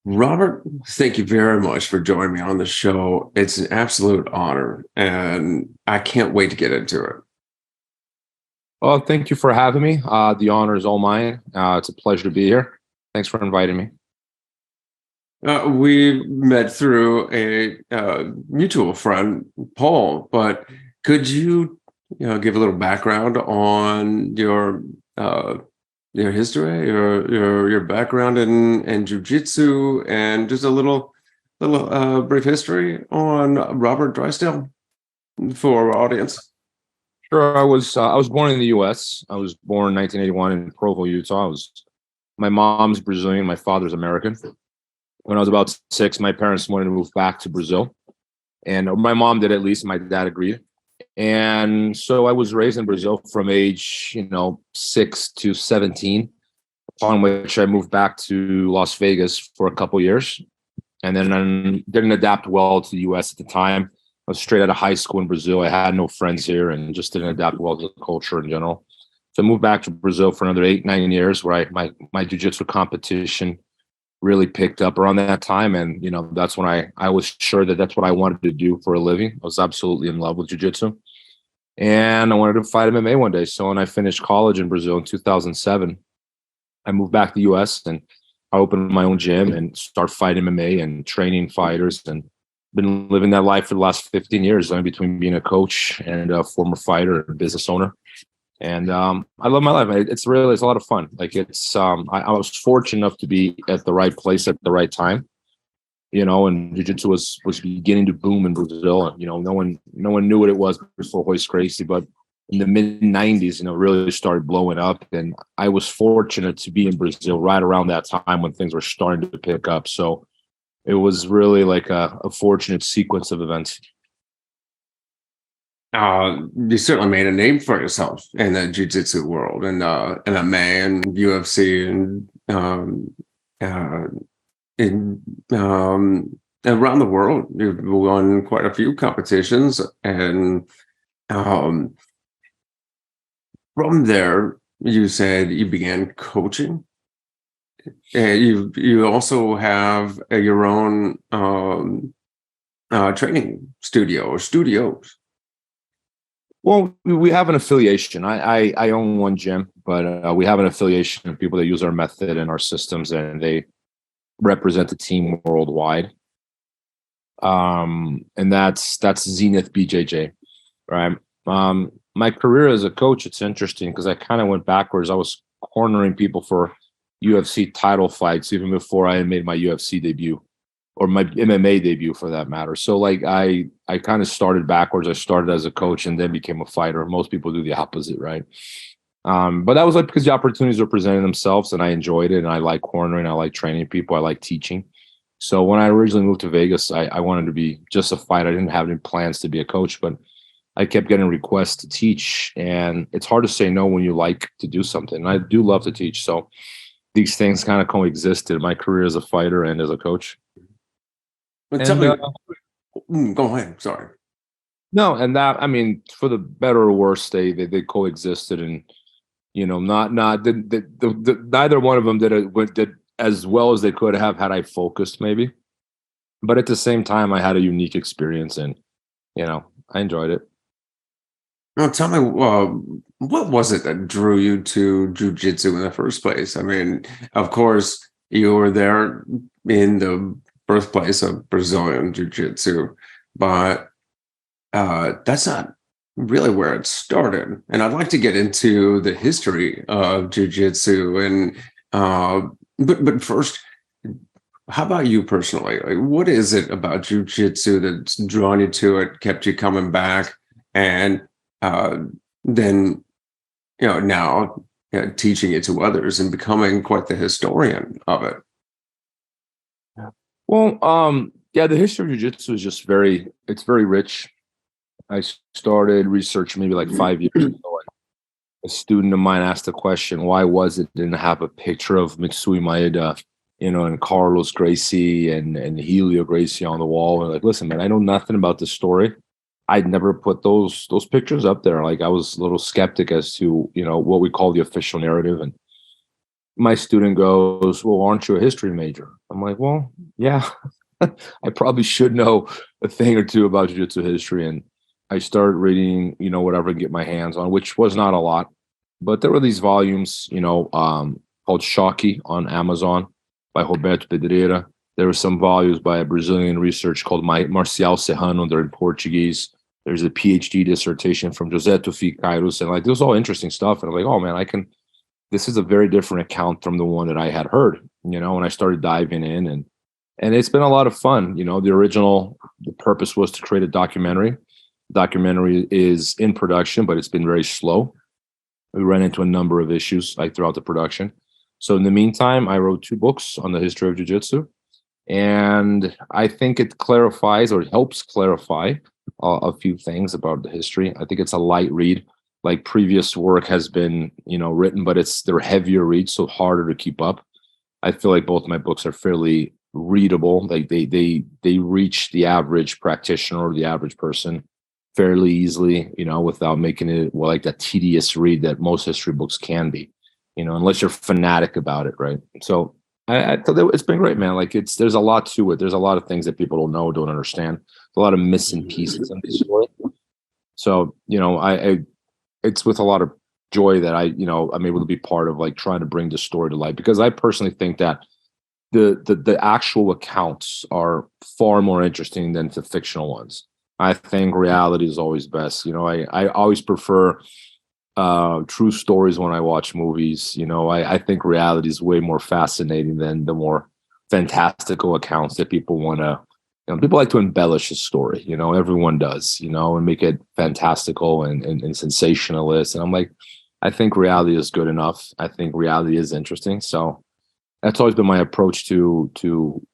Robert, thank you very much for joining me on the show. It's an absolute honor, and I can't wait to get into it. Well, thank you for having me. The honor is all mine. It's a pleasure to be here. Thanks for inviting me. We met through a mutual friend, Paul, but could you give a little background on uh, your history, your background in jiu-jitsu, and just a little brief history on Robert Drysdale for our audience? Sure, I was born in the U.S. I was born in 1981 in Provo, Utah. My mom's Brazilian, my father's American. When I was about 6, my parents wanted to move back to Brazil, and my mom did, at least. My dad agreed, and so I was raised in Brazil from age 6 to 17. Upon which I moved back to Las Vegas for a couple years, and then I didn't adapt well to the U.S. at the time. I was straight out of high school in Brazil. I had no friends here and just didn't adapt well to the culture in general. So I moved back to Brazil for another 8, 9 years, where my jiu-jitsu competition really picked up around that time. And, that's when I was sure that that's what I wanted to do for a living. I was absolutely in love with jiu-jitsu. And I wanted to fight MMA one day. So when I finished college in Brazil in 2007, I moved back to the US and I opened my own gym and start fighting MMA and training fighters, and been living that life for the last 15 years in between being a coach and a former fighter and business owner. And I love my life. It's a lot of fun. Like I was fortunate enough to be at the right place at the right time, and jiu-jitsu was beginning to boom in Brazil. And, no one knew what it was before Royce Gracie, but in the mid 90s, really started blowing up. And I was fortunate to be in Brazil right around that time when things were starting to pick up. So it was really like a fortunate sequence of events. You certainly made a name for yourself in the jiu-jitsu world and MMA and UFC and uh, in around the world. You've won quite a few competitions, and um, from there, you said you began coaching. And you also have your own training studio or studios. Well, we have an affiliation. I own one gym, but we have an affiliation of people that use our method and our systems, and they represent the team worldwide. And that's Zenith BJJ, right? My career as a coach, it's interesting because I kind of went backwards. I was cornering people for UFC title fights even before I had made my UFC debut, or my MMA debut for that matter. So like I kind of started backwards. I started as a coach and then became a fighter. Most people do the opposite, right? But that was like because the opportunities were presenting themselves and I enjoyed it, and I like cornering, I like training people, I like teaching. So when I originally moved to Vegas, I wanted to be just a fighter. I didn't have any plans to be a coach, but I kept getting requests to teach, and it's hard to say no when you like to do something. And I do love to teach. So these things kind of coexisted, my career as a fighter and as a coach. But tell And me, go ahead. Sorry. no, and that, I mean, for the better or worse, they coexisted, and not neither one of them did as well as they could have had I focused maybe. But at the same time, I had a unique experience, and I enjoyed it. Now, tell me, what was it that drew you to jujitsu in the first place? I mean, of course, you were there in the birthplace of Brazilian jiu-jitsu, but that's not really where it started. And I'd like to get into the history of jiu-jitsu, and but first, how about you personally? Like, what is it about jiu-jitsu that's drawn you to it, kept you coming back, and uh, then now teaching it to others and becoming quite the historian of it? Well, yeah, the history of jiu-jitsu is just it's very rich. I started research maybe like 5 years ago. A student of mine asked the question, why was it didn't have a picture of Mitsui Maeda, and Carlos Gracie and Helio Gracie on the wall? And like, listen, man, I know nothing about the story. I'd never put those pictures up there. Like, I was a little skeptic as to, what we call the official narrative. And my student goes, "Well, aren't you a history major?" I'm like, "Well, yeah, I probably should know a thing or two about jiu-jitsu history." And I started reading, whatever I could get my hands on, which was not a lot, but there were these volumes, called Shocky on Amazon by Roberto Pedreira. There were some volumes by a Brazilian researcher called Marcial Serrano. They're in Portuguese. There's a PhD dissertation from José Tufik Kairos, and like, this was all interesting stuff. And I'm like, oh man, this is a very different account from the one that I had heard, and I started diving in, and it's been a lot of fun. The purpose was to create a documentary. Documentary is in production, but it's been very slow. We ran into a number of issues like throughout the production. So in the meantime, I wrote 2 books on the history of jiu-jitsu, and I think it clarifies or helps clarify a few things about the history. I think it's a light read. Like previous work has been, written, but they're heavier reads, so harder to keep up. I feel like both my books are fairly readable. Like they reach the average practitioner or the average person fairly easily, without making it like that tedious read that most history books can be, unless you're fanatic about it, right? So I thought it's been great, man. Like there's a lot to it. There's a lot of things that people don't know, don't understand. There's a lot of missing pieces in the story. So, it's with a lot of joy that I'm able to be part of like trying to bring the story to life, because I personally think that the actual accounts are far more interesting than the fictional ones. I think reality is always best. I always prefer true stories when I watch movies. I think reality is way more fascinating than the more fantastical accounts that people want to. People like to embellish a story. Everyone does. And make it fantastical and sensationalist. And I'm like, I think reality is good enough. I think reality is interesting. So that's always been my approach to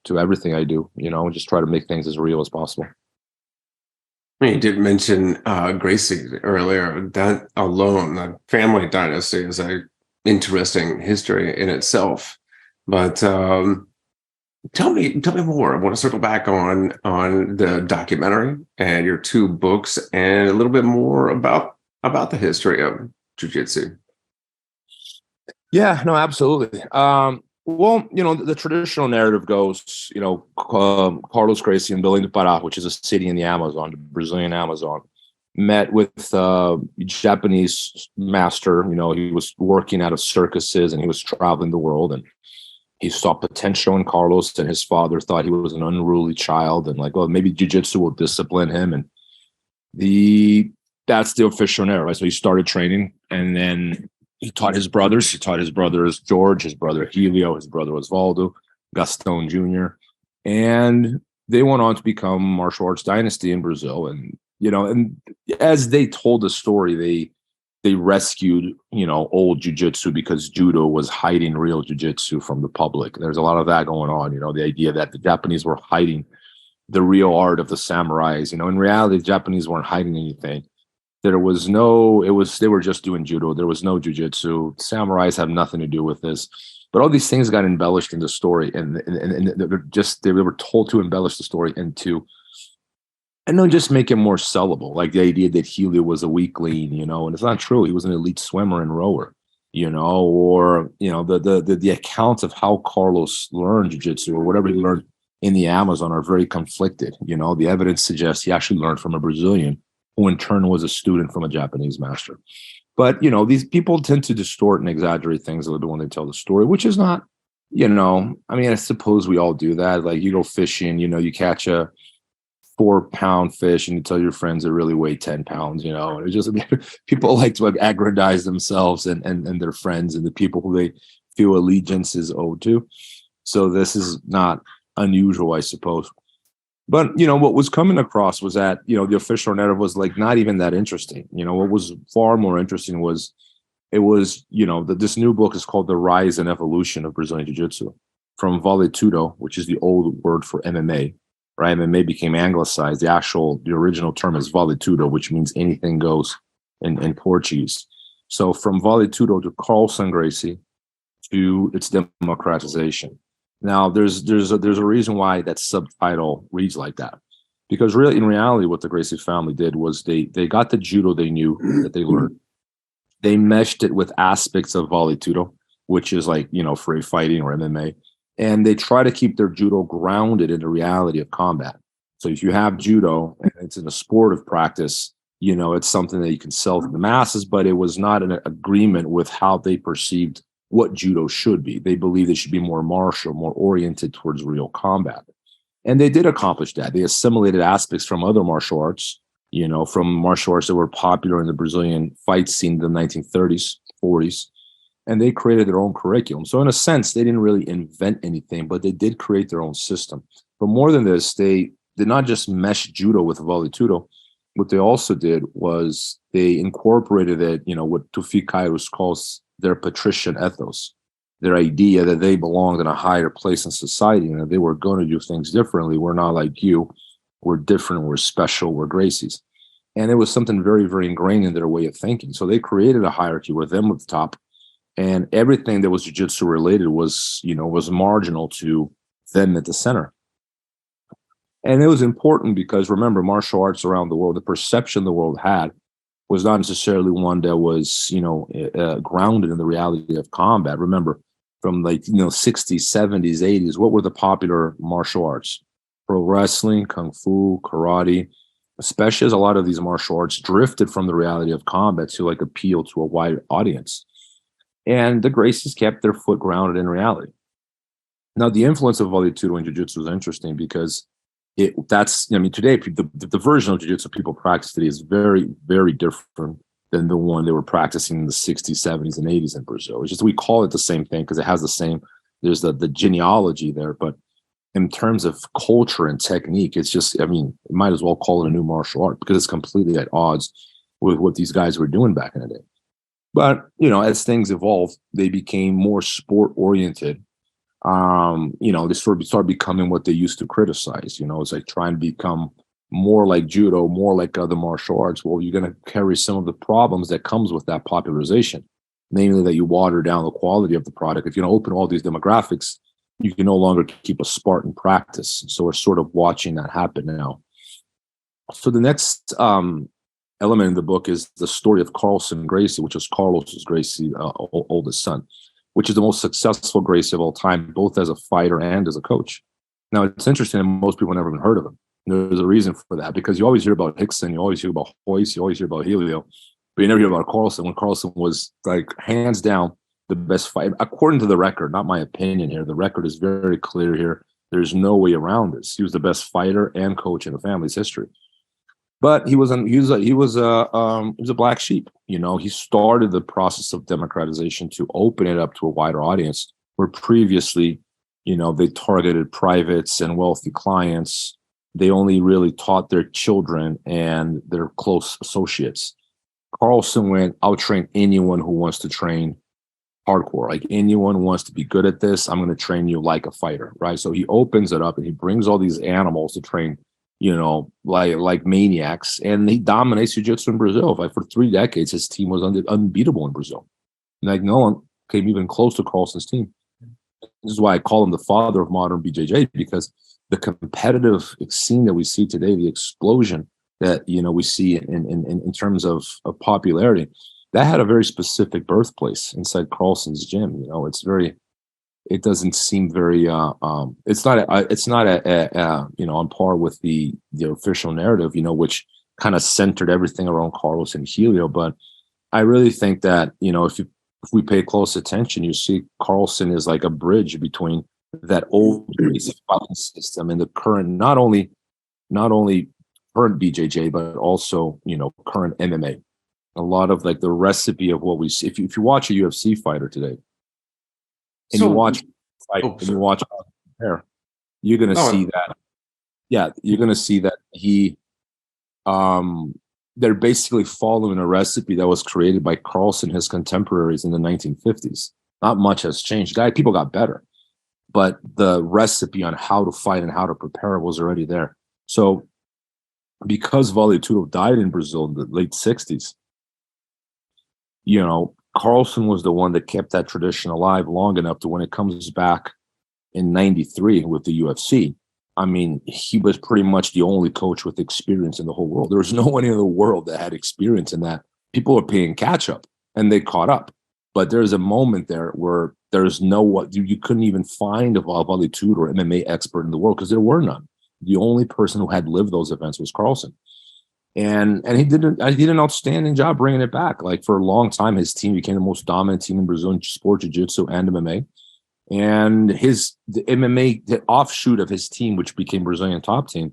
everything I do. Just try to make things as real as possible. You did mention Gracie earlier. That alone, the family dynasty, is a interesting history in itself. But tell me more. I want to circle back on the documentary and your 2 books, and a little bit more about the history of jiu-jitsu. Yeah, no, absolutely. Well, the traditional narrative goes, Carlos Gracie in Belém do Pará, which is a city in the Amazon, the Brazilian Amazon, met with a Japanese master. He was working out of circuses and he was traveling the world, and he saw potential in Carlos, and his father thought he was an unruly child, and like, well, maybe jiu-jitsu will discipline him. And that's the official narrative, right? So he started training, and then he taught his brothers. He taught his brothers George, his brother Helio, his brother Osvaldo, Gaston Jr., and they went on to become martial arts dynasty in Brazil. And and as they told the story, they rescued old jiu-jitsu because judo was hiding real jiu-jitsu from the public. There's a lot of that going on. The idea that the Japanese were hiding the real art of the samurais. In reality, the Japanese weren't hiding anything. They were just doing judo. There was no jiu-jitsu. Samurais have nothing to do with this. But all these things got embellished in the story, and they were told to embellish the story and then just make it more sellable. Like the idea that Helio was a weakling, and it's not true. He was an elite swimmer and rower, or the accounts of how Carlos learned jiu-jitsu or whatever he learned in the Amazon are very conflicted. The evidence suggests he actually learned from a Brazilian, who in turn was a student from a Japanese master. But, these people tend to distort and exaggerate things a little bit when they tell the story, which is not, I suppose we all do that. Like you go fishing, you catch a 4-pound fish and you tell your friends it really weighed 10 pounds, and it's just people like to aggrandize themselves and their friends and the people who they feel allegiance is owed to. So this is not unusual, I suppose. But, what was coming across was that, the official narrative was like not even that interesting. What was far more interesting was this new book is called The Rise and Evolution of Brazilian Jiu-Jitsu, from Vale Tudo, which is the old word for MMA, right? MMA became anglicized. The original term is Vale Tudo, which means anything goes in Portuguese. So from Vale Tudo to Carlson Gracie to its democratization. Now, there's a reason why that subtitle reads like that, because really, in reality, what the Gracie family did was they got the judo they knew that they learned. They meshed it with aspects of Vale Tudo. which is like, free fighting or MMA. And they try to keep their judo grounded in the reality of combat. So if you have judo and it's in a sport of practice, it's something that you can sell to the masses, but it was not an agreement with how they perceived what judo should be. They believed it should be more martial, more oriented towards real combat. And they did accomplish that. They assimilated aspects from other martial arts, from martial arts that were popular in the Brazilian fight scene in the 1930s, 40s, and they created their own curriculum. So in a sense, they didn't really invent anything, but they did create their own system. But more than this, they did not just mesh judo with vale tudo. What they also did was they incorporated it, what Tufi Kairos calls their patrician ethos, their idea that they belonged in a higher place in society and that they were going to do things differently. We're not like you. We're different. We're special. We're Gracies. And it was something very, very ingrained in their way of thinking. So they created a hierarchy with them at the top, and everything that was jiu-jitsu related was, was marginal to them at the center. And it was important because, remember, martial arts around the world, the perception the world had was not necessarily one that was, grounded in the reality of combat. Remember, from 60s, 70s, 80s, what were the popular martial arts? Pro wrestling, kung fu, karate, especially as a lot of these martial arts drifted from the reality of combat to appeal to a wide audience. And the Gracies kept their foot grounded in reality. Now, the influence of vale tudo and jiu-jitsu is interesting because today, the version of jiu-jitsu people practice today is very, very different than the one they were practicing in the 60s, 70s, and 80s in Brazil. It's just we call it the same thing because it has the same, there's the genealogy there. But in terms of culture and technique, it's just, you might as well call it a new martial art because it's completely at odds with what these guys were doing back in the day. But, as things evolved, they became more sport-oriented. They sort of started becoming what they used to criticize. It's like trying to become more like judo, more like other martial arts. Well, you're going to carry some of the problems that comes with that popularization, namely that you water down the quality of the product. If you don't open all these demographics, you can no longer keep a Spartan practice. So we're sort of watching that happen now. So the next element in the book is the story of Carlson Gracie, which is Carlos's Gracie, oldest son, which is the most successful Gracie of all time, both as a fighter and as a coach. Now, it's interesting that most people never even heard of him. There's a reason for that, because you always hear about Hickson, you always hear about Hoyce, you always hear about Hale, but you never hear about Carlson, when Carlson was hands down the best fighter, according to the record, not my opinion here. The record is very clear here. There's no way around this. He was the best fighter and coach in the family's history. But he was a black sheep. He started the process of democratization to open it up to a wider audience, where previously, they targeted privates and wealthy clients. They only really taught their children and their close associates. Carlson went, I'll train anyone who wants to train hardcore. Like, anyone who wants to be good at this, I'm going to train you like a fighter, right? So he opens it up and he brings all these animals to train, like maniacs, and he dominates jiu-jitsu in Brazil. For 3 decades, his team was unbeatable in Brazil. No one came even close to Carlson's team. This is why I call him the father of modern BJJ, because the competitive scene that we see today, the explosion that we see in terms of popularity, that had a very specific birthplace inside Carlson's gym. It doesn't seem very it's not on par with the official narrative, which kind of centered everything around Carlos and Helio. But I really think that if we pay close attention, you see Carlson is like a bridge between that old fighting system and the current, not only current BJJ, but also current MMA. A lot of the recipe of what we see. If you watch a UFC fighter today, and you watch fight, and you watch compare, you're gonna see that. Yeah, you're gonna see that they're basically following a recipe that was created by Carlson, his contemporaries in the 1950s. Not much has changed. People got better, but the recipe on how to fight and how to prepare was already there. So, because Vale Tudo died in Brazil in the late 60s, Carlson was the one that kept that tradition alive long enough to, when it comes back in 93 with the UFC, he was pretty much the only coach with experience in the whole world. There was no one in the world that had experience in that. People were playing catch up, and they caught up. But there's a moment there where there's no what you couldn't even find a Vale or MMA expert in the world because there were none. The only person who had lived those events was Carlson, and he did an outstanding job bringing it back. Like for a long time, his team became the most dominant team in Brazilian sport, jiu-jitsu and MMA. And the MMA, the offshoot of his team, which became Brazilian top team,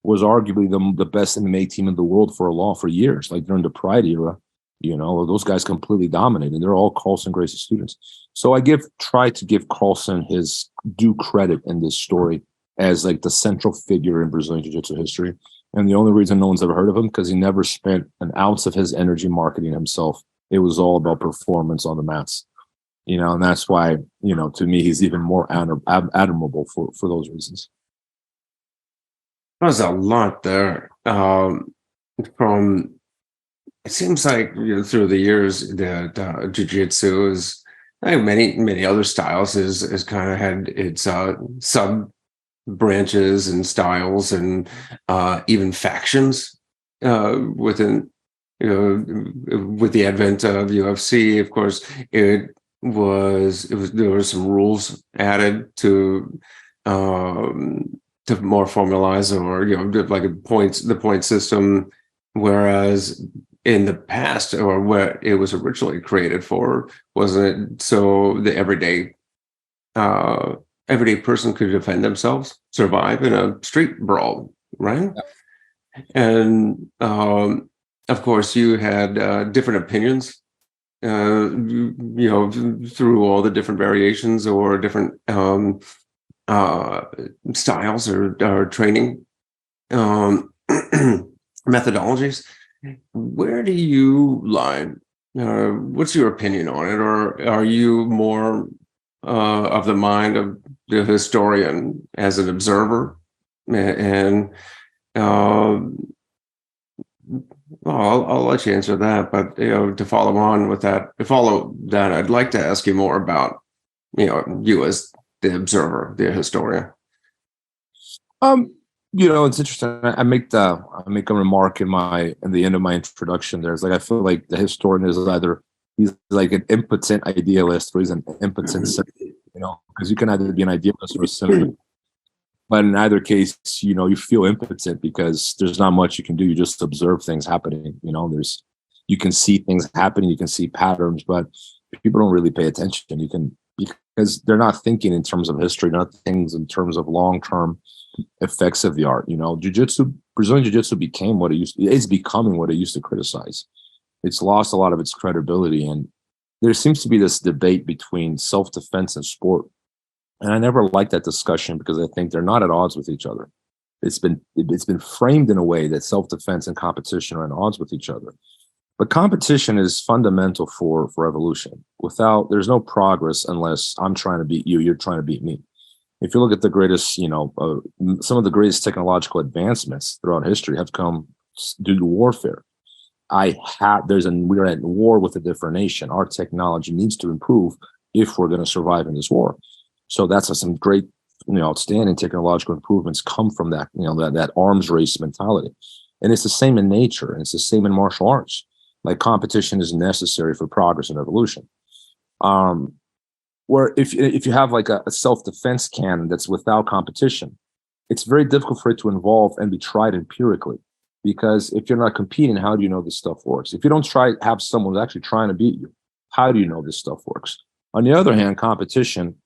was arguably the best MMA team in the world for years. Like during the Pride era, those guys completely dominated. They're all Carlson Gracie students. So I try to give Carlson his due credit in this story as like the central figure in Brazilian Jiu-Jitsu history. And the only reason no one's ever heard of him because he never spent an ounce of his energy marketing himself. It was all about performance on the mats. And that's why, to me, he's even more admirable for those reasons. There's a lot there. From it seems like through the years that jiu-jitsu is like many other styles is kind of had its sub branches and styles and even factions within with the advent of UFC. Of course, there were some rules added to more formalize or like the point system, whereas in the past or what it was originally created for wasn't it so the everyday person could defend themselves, survive in a street brawl, right? Yeah. And of course you had different opinions through all the different variations or different styles or training methodologies. Where do you lie? What's your opinion on it? Or are you more of the mind of the historian as an observer? And I'll let you answer that. But to follow that, I'd like to ask you more about you as the observer, the historian. It's interesting. I make a remark in the end of my introduction. There's like I feel like the historian is he's like an impotent idealist or he's an impotent cynic, because you can either be an idealist or a cynic. But in either case, you feel impotent because there's not much you can do. You just observe things happening. You can see things happening, you can see patterns, but people don't really pay attention. Because they're not thinking in terms of history, not things in terms of long-term effects of the art. Brazilian Jiu-Jitsu became what it's becoming what it used to criticize. It's lost a lot of its credibility, and there seems to be this debate between self-defense and sport. And I never liked that discussion because I think they're not at odds with each other. It's been framed in a way that self-defense and competition are at odds with each other. But competition is fundamental for evolution. There's no progress unless I'm trying to beat you, you're trying to beat me. If you look at the greatest, some of the greatest technological advancements throughout history have come due to warfare. We are at war with a different nation. Our technology needs to improve if we're going to survive in this war. So that's some great, outstanding technological improvements come from that, that arms race mentality. And it's the same in nature, and it's the same in martial arts. Like competition is necessary for progress and evolution. Where if you have like a self-defense canon that's without competition, it's very difficult for it to evolve and be tried empirically. Because if you're not competing, how do you know this stuff works? If you don't have someone who's actually trying to beat you, how do you know this stuff works? On the other hand, competition,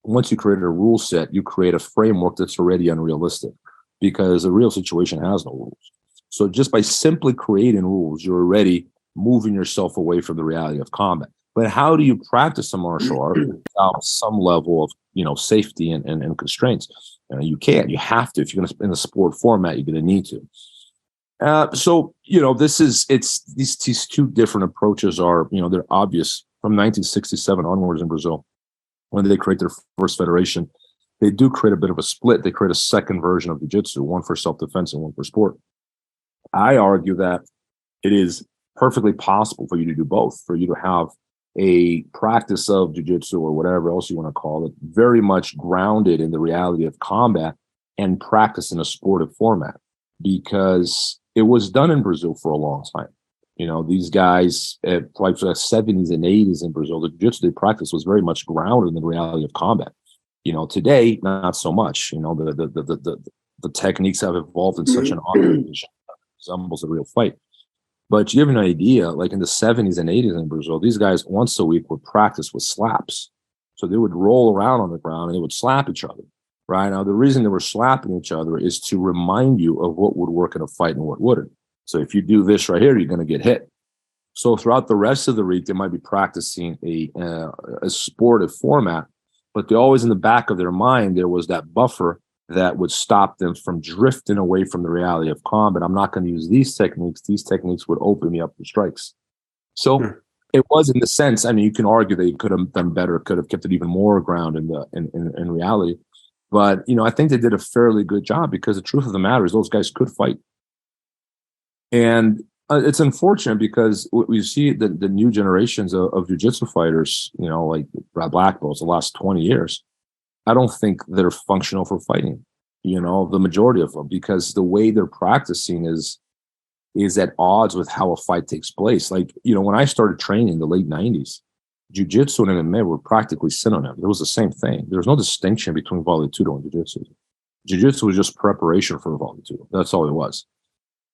once you create a rule set, you create a framework that's already unrealistic because the real situation has no rules. So just by simply creating rules, you're already moving yourself away from the reality of combat. But how do you practice a martial art without some level of safety and constraints? You can't. You have to. If you're going to in the sport format, you're going to need to. So these two different approaches are they're obvious from 1967 onwards in Brazil. When they create their first federation, they do create a bit of a split. They create a second version of jiu-jitsu, one for self-defense and one for sport. I argue that it is perfectly possible for you to do both, for you to have a practice of jiu-jitsu or whatever else you want to call it, very much grounded in the reality of combat and practice in a sportive format, because it was done in Brazil for a long time. These guys at like the 70s and 80s in Brazil, the jiu-jitsu they practice was very much grounded in the reality of combat. Today, not so much. The techniques have evolved in such an obvious resembles a real fight. But to give you an idea, like in the 70s and 80s in Brazil, these guys once a week would practice with slaps. So they would roll around on the ground and they would slap each other. Right now, the reason they were slapping each other is to remind you of what would work in a fight and what wouldn't. So if you do this right here, you're going to get hit. So throughout the rest of the week, they might be practicing a sportive format, but they always in the back of their mind, there was that buffer that would stop them from drifting away from the reality of combat. I'm not going to use these techniques. These techniques would open me up for strikes. So it was in the sense, I mean, you can argue they could have done better, could have kept it even more ground in reality. But, I think they did a fairly good job because the truth of the matter is those guys could fight. And it's unfortunate because we see the new generations of jiu-jitsu fighters, like black belts, the last 20 years, I don't think they're functional for fighting, the majority of them, because the way they're practicing is at odds with how a fight takes place. Like, when I started training in the late 90s, jiu-jitsu and MMA were practically synonyms. It was the same thing. There was no distinction between vale tudo and jiu-jitsu. Jiu-jitsu was just preparation for vale tudo. That's all it was.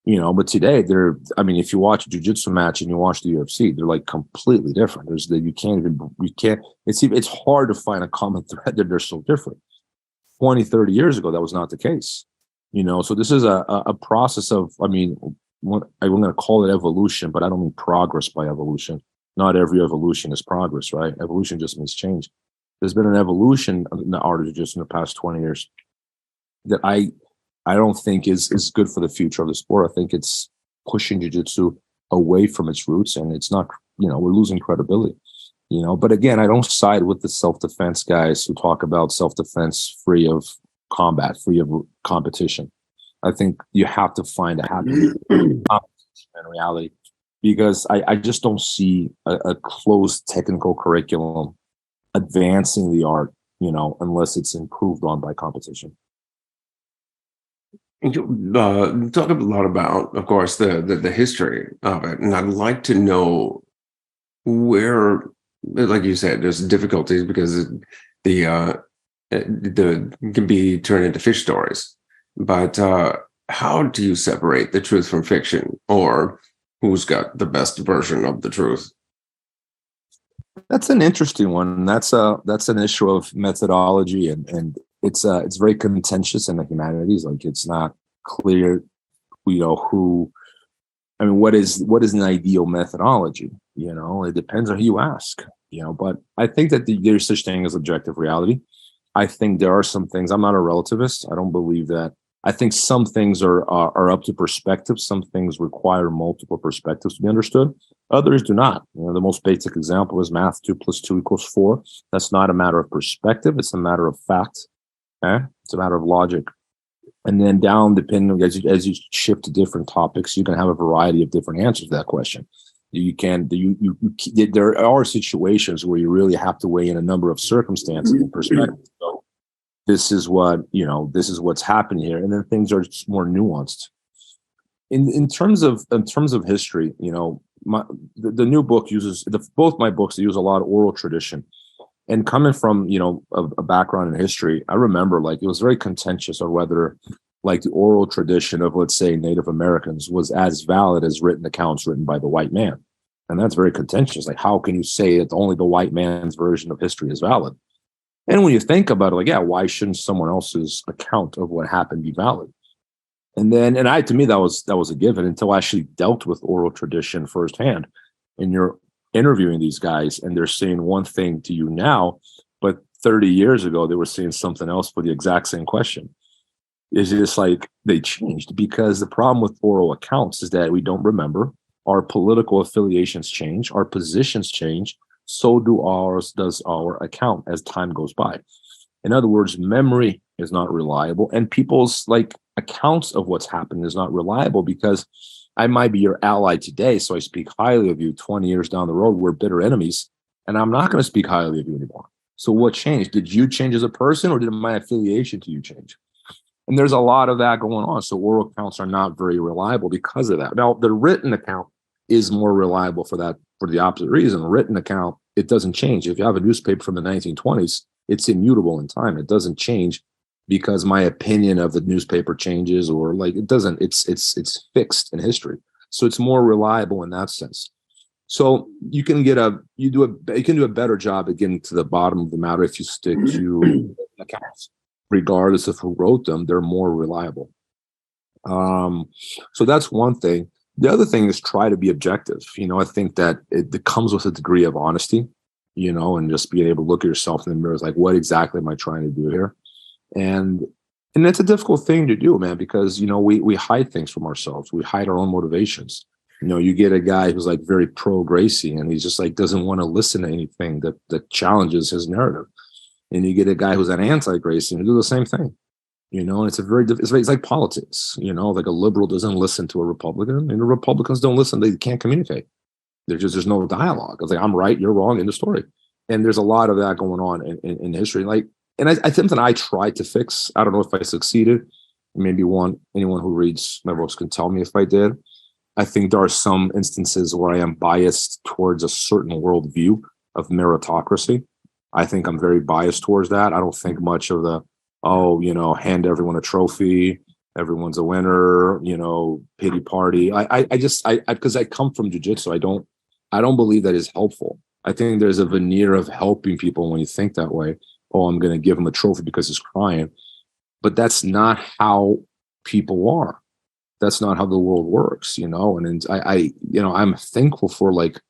But today if you watch a jiu-jitsu match and you watch the UFC, they're like completely different. It's hard to find a common thread that they're so different. 20, 30 years ago, that was not the case. So this is a process of, I'm going to call it evolution, but I don't mean progress by evolution. Not every evolution is progress, right? Evolution just means change. There's been an evolution in the art of jiu-jitsu in the past 20 years that I don't think is good for the future of the sport. I think it's pushing jiu-jitsu away from its roots, and it's not, we're losing credibility, But again, I don't side with the self-defense guys who talk about self-defense free of combat, free of competition. I think you have to find a happy competition in reality, because I just don't see a closed technical curriculum advancing the art, unless it's improved on by competition. You talk a lot about, of course, the history of it, and I'd like to know where, like you said, there's difficulties because the can be turned into fish stories. But how do you separate the truth from fiction, or who's got the best version of the truth? That's an interesting one. That's an issue of methodology, and it's very contentious in the humanities. Like, it's not clear, what is an ideal methodology? It depends on who you ask. But I think that there's such thing as objective reality. I think there are some things. I'm not a relativist. I don't believe that. I think some things are up to perspective. Some things require multiple perspectives to be understood. Others do not. The most basic example is math: 2 + 2 = 4. That's not a matter of perspective. It's a matter of fact. Okay? It's a matter of logic. And then down, depending as you shift to different topics, you can have a variety of different answers to that question. There are situations where you really have to weigh in a number of circumstances and perspectives. So this is what's happening here, and then things are just more nuanced. In terms of history, the new book uses both my books. They use a lot of oral tradition, and coming from a background in history, I remember it was very contentious on whether the oral tradition of, let's say, Native Americans was as valid as written accounts written by the white man, and that's very contentious. Like, how can you say that only the white man's version of history is valid? And when you think about it, why shouldn't someone else's account of what happened be valid? To me, that was a given until I actually dealt with oral tradition firsthand. And you're interviewing these guys, and they're saying one thing to you now, but 30 years ago, they were saying something else for the exact same question. It's just like they changed, because the problem with oral accounts is that we don't remember. Our political affiliations change, our positions change. So does our account as time goes by. In other words, memory is not reliable, and people's accounts of what's happened is not reliable, because I might be your ally today, so I speak highly of you. 20 years down the road, we're bitter enemies, and I'm not going to speak highly of you anymore. So what changed? Did you change as a person, or did my affiliation to you change? And there's a lot of that going on. So oral accounts are not very reliable because of that. Now, the written account is more reliable for the opposite reason. A written account, it doesn't change. If you have a newspaper from the 1920s, it's immutable in time. It doesn't change because my opinion of the newspaper changes, or like it doesn't. It's fixed in history, so it's more reliable in that sense. So you can do a better job at getting to the bottom of the matter if you stick to accounts, regardless of who wrote them. They're more reliable. So that's one thing. The other thing is try to be objective. I think that it comes with a degree of honesty, and just being able to look at yourself in the mirror is like, what exactly am I trying to do here? And it's a difficult thing to do, man, because we hide things from ourselves. We hide our own motivations. You get a guy who's like very pro Gracie, and he's just like doesn't want to listen to anything that challenges his narrative. And you get a guy who's an anti Gracie, and he do the same thing. And it's like politics. Like a liberal doesn't listen to a Republican, and the Republicans don't listen. They can't communicate. There's no dialogue. It's like, I'm right, you're wrong in the story. And there's a lot of that going on in history. And I think that I tried to fix. I don't know if I succeeded. Maybe anyone who reads my books can tell me if I did. I think there are some instances where I am biased towards a certain worldview of meritocracy. I think I'm very biased towards that. I don't think much of the, hand everyone a trophy, everyone's a winner, pity party. Because I come from jiu-jitsu, I don't believe that is helpful. I think there's a veneer of helping people when you think that way. Oh, I'm going to give him a trophy because he's crying. But that's not how people are. That's not how the world works, and I'm thankful for like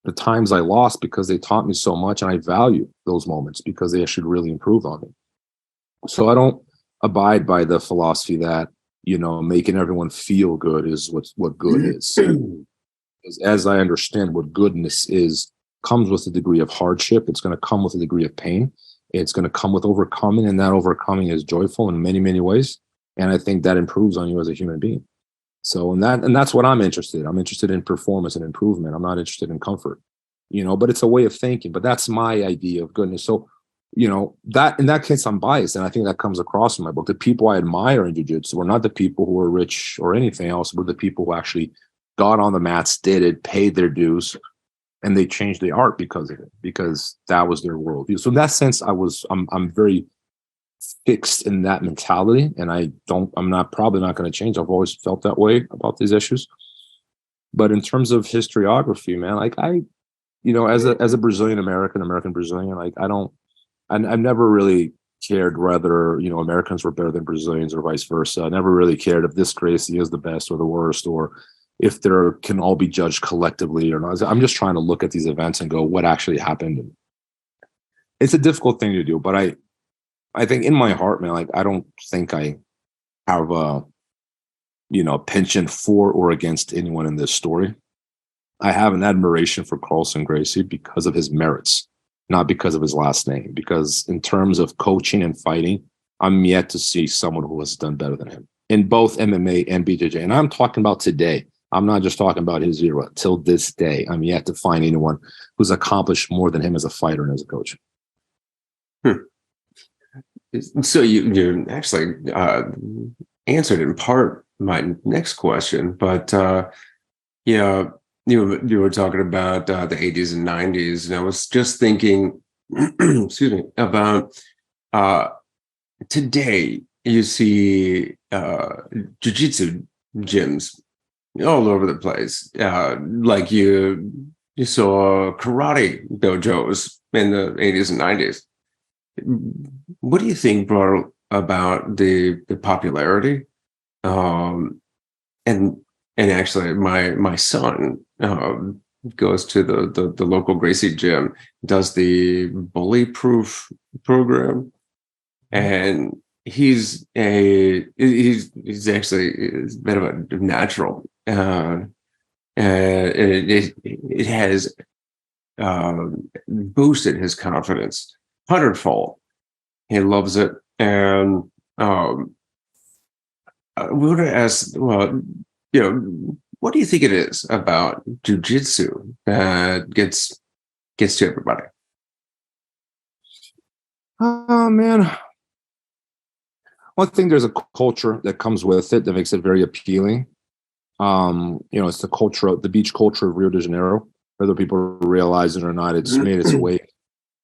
the times I lost because they taught me so much, and I value those moments because they should really improve on me. So I don't abide by the philosophy that, making everyone feel good is what good is. As I understand what goodness is, comes with a degree of hardship. It's going to come with a degree of pain. It's going to come with overcoming, and that overcoming is joyful in many, many ways. And I think that improves on you as a human being. So, and that's what I'm interested in. I'm interested in performance and improvement. I'm not interested in comfort, but it's a way of thinking. But that's my idea of goodness. So, that in that case, I'm biased. And I think that comes across in my book. The people I admire in jiu-jitsu were not the people who were rich or anything else, but the people who actually got on the mats, did it, paid their dues, and they changed the art because of it, because that was their worldview. So in that sense, I'm very fixed in that mentality, and I'm probably not going to change. I've always felt that way about these issues. But in terms of historiography, man, like as a Brazilian American Brazilian, like I've never really cared whether Americans were better than Brazilians or vice versa. I never really cared if this Gracie is the best or the worst, or if there can all be judged collectively or not. I'm just trying to look at these events and go, what actually happened? It's a difficult thing to do, but I think in my heart, man, like I don't think I have a penchant for or against anyone in this story. I have an admiration for Carlson Gracie because of his merits, not because of his last name. Because in terms of coaching and fighting, I'm yet to see someone who has done better than him in both MMA and BJJ. And I'm talking about today. I'm not just talking about his era. Till this day, I'm yet to find anyone who's accomplished more than him as a fighter and as a coach. So you actually answered in part my next question, but you were talking about the 80s and 90s, and I was just thinking, excuse me, about today. You see jiu-jitsu gyms all over the place, like you saw karate dojos in the 80s and 90s. What do you think brought about the popularity? And actually, my son goes to the local Gracie gym, does the bully proof program, and he's actually a bit of a natural. It has boosted his confidence hundredfold. He loves it, and we want to ask, well, what do you think it is about jiu-jitsu that gets to everybody? Oh man, well, I think there's a culture that comes with it that makes it very appealing. It's the culture, the beach culture of Rio de Janeiro. Whether people realize it or not, it's made its way.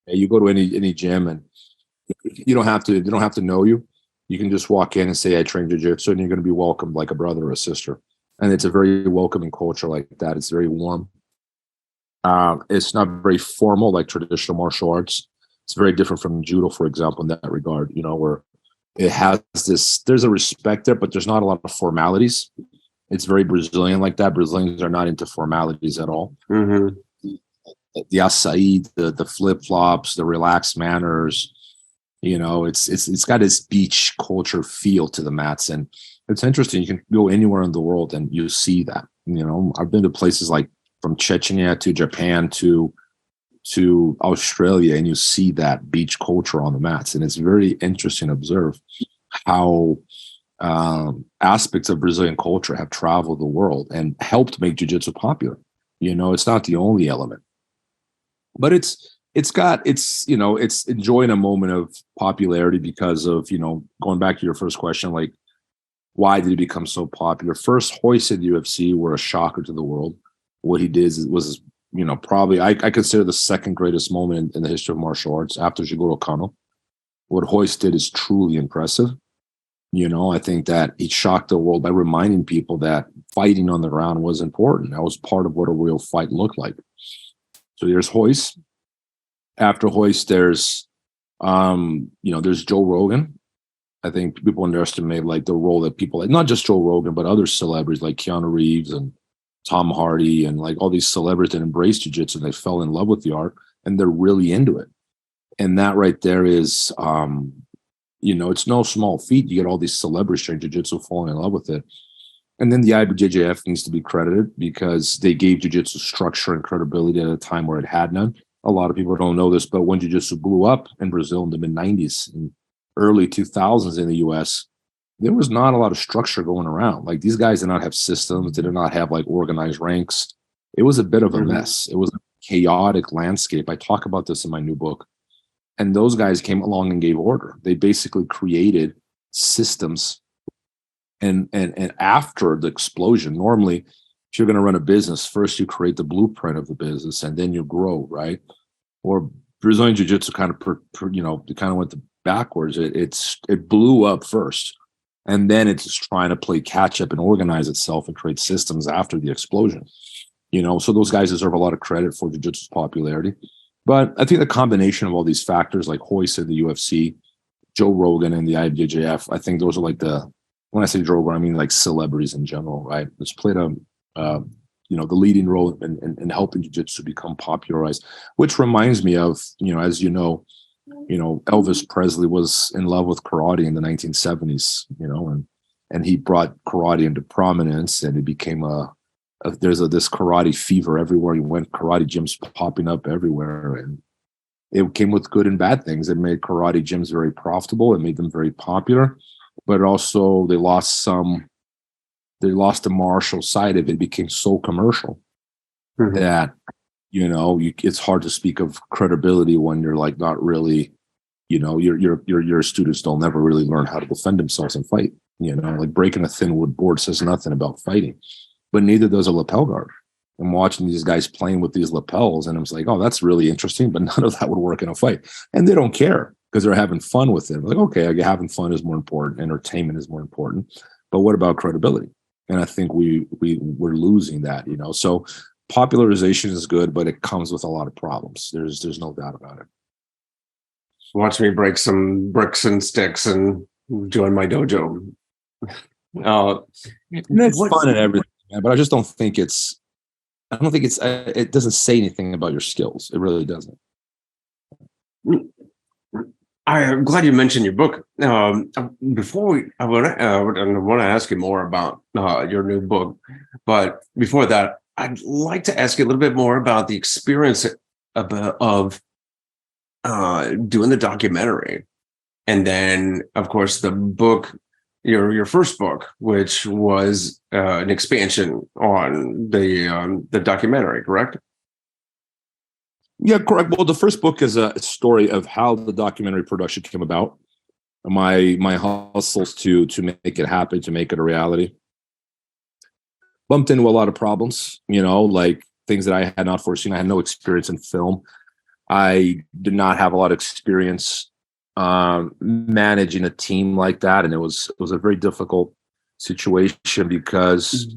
You go to any gym, and you don't have to. They don't have to know you. You can just walk in and say, "I train jiu-jitsu," and you're going to be welcomed like a brother or a sister. And it's a very welcoming culture like that. It's very warm. It's not very formal like traditional martial arts. It's very different from judo, for example, in that regard. Where it has this. There's a respect there, but there's not a lot of formalities. It's very Brazilian like that. Brazilians are not into formalities at all. Mm-hmm. The acai, the flip flops, the relaxed manners. It's got this beach culture feel to the mats, and it's interesting. You can go anywhere in the world and you see that. I've been to places like from Chechnya to Japan to Australia, and you see that beach culture on the mats, and it's very interesting to observe how aspects of Brazilian culture have traveled the world and helped make jiu-jitsu popular. It's not the only element, but it's enjoying a moment of popularity because of, going back to your first question, like, why did he become so popular? First, Royce at the UFC were a shocker to the world. What he did was, probably, I consider the second greatest moment in the history of martial arts after Jigoro Kano. What Royce did is truly impressive. I think that he shocked the world by reminding people that fighting on the ground was important. That was part of what a real fight looked like. So there's Royce. After Royce, there's Joe Rogan. I think people underestimate like the role that people, like, not just Joe Rogan, but other celebrities like Keanu Reeves and Tom Hardy and like all these celebrities that embraced jiu-jitsu. They fell in love with the art and they're really into it. And that right there is, it's no small feat. You get all these celebrities trained jiu-jitsu falling in love with it. And then the IBJJF needs to be credited because they gave jiu-jitsu structure and credibility at a time where it had none. A lot of people don't know this, but when jiu-jitsu blew up in Brazil in the mid-90s and early 2000s in the US, there was not a lot of structure going around. Like, these guys did not have systems. They did not have like organized ranks. It was a bit of a mess. It was a chaotic landscape. I talk about this in my new book. And those guys came along and gave order. They basically created systems. And after the explosion, normally, if you're going to run a business, first you create the blueprint of the business, and then you grow, right? Or Brazilian Jiu-Jitsu kind of went backwards. It blew up first, and then it's trying to play catch up and organize itself and create systems after the explosion. So those guys deserve a lot of credit for Jiu-Jitsu's popularity. But I think the combination of all these factors, like Royce in the UFC, Joe Rogan and the IBJJF, I think those are like when I say Joe Rogan, I mean like celebrities in general, right? It's played the leading role in helping jiu-jitsu become popularized, which reminds me of, as Elvis Presley was in love with karate in the 1970s, and he brought karate into prominence, and it became there's this karate fever everywhere you went. Karate gyms popping up everywhere, and it came with good and bad things. It made karate gyms very profitable. It made them very popular, but also they lost the martial side of it. It became so commercial that it's hard to speak of credibility when you're like not really, your students don't never really learn how to defend themselves and fight. Like breaking a thin wood board says nothing about fighting. But neither does a lapel guard. I'm watching these guys playing with these lapels, and I was like, oh, that's really interesting, but none of that would work in a fight. And they don't care because they're having fun with it. Like, okay, having fun is more important. Entertainment is more important. But what about credibility? And I think we're losing that, So popularization is good, but it comes with a lot of problems. There's no doubt about it. Watch me break some bricks and sticks and join my dojo. It's fun and everything. But I just don't think it doesn't say anything about your skills. It really doesn't. I'm glad you mentioned your book. Before I want to ask you more about your new book, but before that, I'd like to ask you a little bit more about the experience of doing the documentary, and then, of course, the book. Your first book, which was an expansion on the documentary, correct? Yeah, correct. Well, the first book is a story of how the documentary production came about, my hustles to make it happen, to make it a reality. bumped into a lot of problems, like things that I had not foreseen. I had no experience in film. I did not have a lot of experience managing a team like that, and it was a very difficult situation because,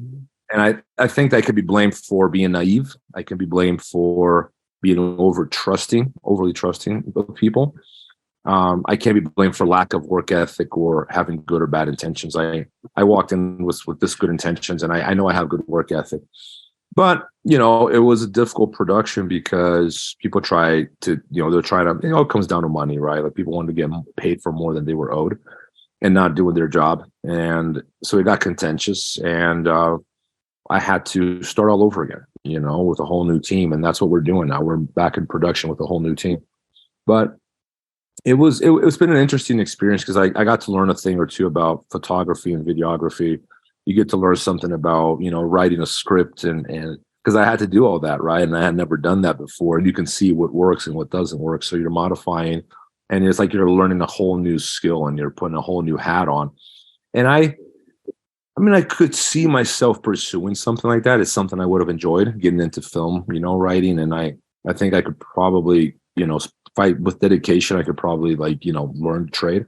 and I think I could be blamed for being naive. I can be blamed for being overly trusting of people. I can't be blamed for lack of work ethic or having good or bad intentions. I walked in with this good intentions, and I know I have good work ethic. But, it was a difficult production because people try to, they're trying to, it comes down to money, right? Like people wanted to get paid for more than they were owed and not doing their job. And so it got contentious, and I had to start all over again, with a whole new team. And that's what we're doing now. We're back in production with a whole new team. But it's been an interesting experience because I got to learn a thing or two about photography and videography. You get to learn something about, writing a script and because I had to do all that, right? And I had never done that before. And you can see what works and what doesn't work. So you're modifying, and it's like you're learning a whole new skill and you're putting a whole new hat on. And I could see myself pursuing something like that. It's something I would have enjoyed, getting into film, writing. And I think I could probably, fight with dedication. I could probably learn to trade,